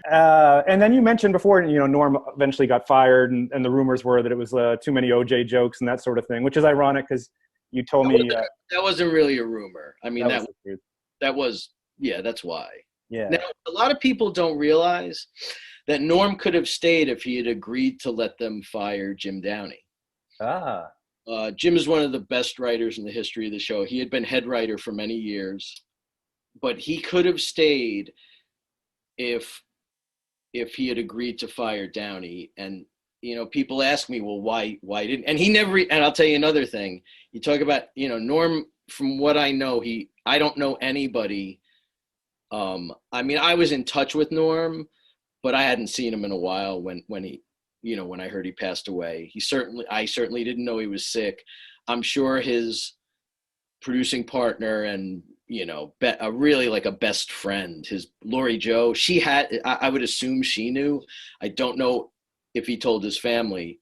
And then you mentioned before, Norm eventually got fired, and the rumors were that it was too many OJ jokes and that sort of thing, which is ironic because you told me that wasn't really a rumor. I mean, that was that's why. Yeah. Now, a lot of people don't realize that Norm could have stayed if he had agreed to let them fire Jim Downey. Jim is one of the best writers in the history of the show. He had been head writer for many years, but he could have stayed if he had agreed to fire Downey. And people ask me, well, why didn't? And he never. And I'll tell you another thing. You talk about Norm. From what I know, I don't know anybody. I mean, I was in touch with Norm, but I hadn't seen him in a while when he, when I heard he passed away. I certainly didn't know he was sick. I'm sure his producing partner and, really like a best friend, his Lori Jo, I would assume she knew. I don't know if he told his family.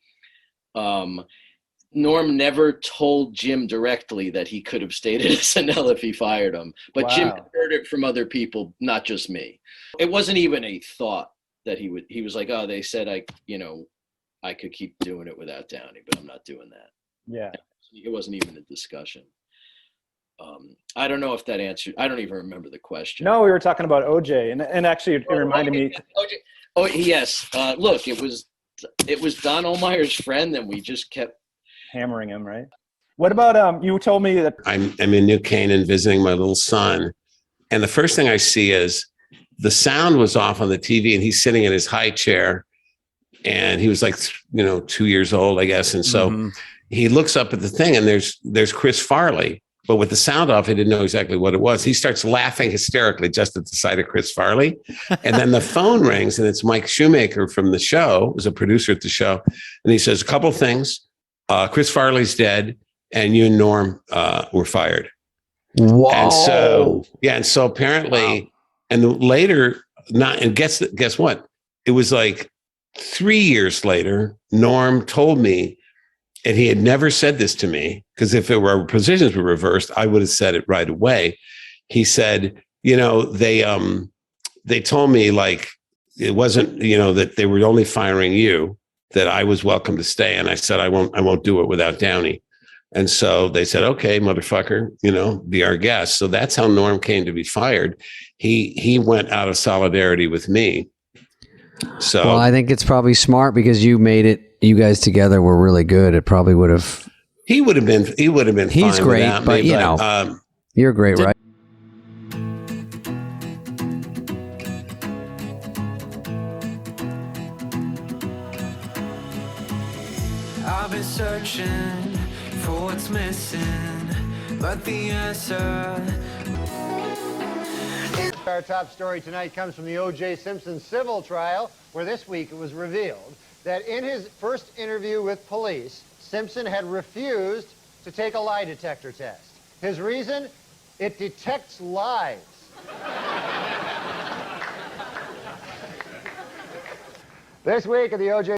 Norm never told Jim directly that he could have stayed at SNL if he fired him, but wow. Jim heard it from other people, not just me. It wasn't even a thought that he was like, oh, they said I could keep doing it without Downey, but I'm not doing that. Yeah. It wasn't even a discussion. I don't know if that answered, I don't even remember the question. No, we were talking about OJ, and actually it reminded me. OJ. Oh, yes. Look, it was Don Ohlmeyer's friend, and we just kept hammering him, right? What about you told me that I'm in New Canaan visiting my little son, and the first thing I see is the sound was off on the TV, and he's sitting in his high chair, and he was like 2 years old, I guess, and so he looks up at the thing, and there's Chris Farley, but with the sound off, he didn't know exactly what it was. He starts laughing hysterically just at the sight of Chris Farley, and then the phone rings, and it's Mike Shoemaker from the show, who's a producer at the show, and he says a couple things. Chris Farley's dead, and you and Norm were fired. Wow. And so apparently, and later, guess what? It was like 3 years later, Norm told me, and he had never said this to me, because if our positions were reversed, I would have said it right away. He said, they told me like it wasn't, that they were only firing you, that I was welcome to stay. And I said, I won't do it without Downey. And so they said, okay, motherfucker, be our guest. So that's how Norm came to be fired. He went out of solidarity with me. So well, I think it's probably smart because you guys together were really good. It probably would have. He would have been. He's fine great, but me, you're great, right? I've been searching for what's missing, but the answer. Our top story tonight comes from the O.J. Simpson civil trial, where this week it was revealed that in his first interview with police, Simpson had refused to take a lie detector test. His reason? It detects lies. This week at the O.J.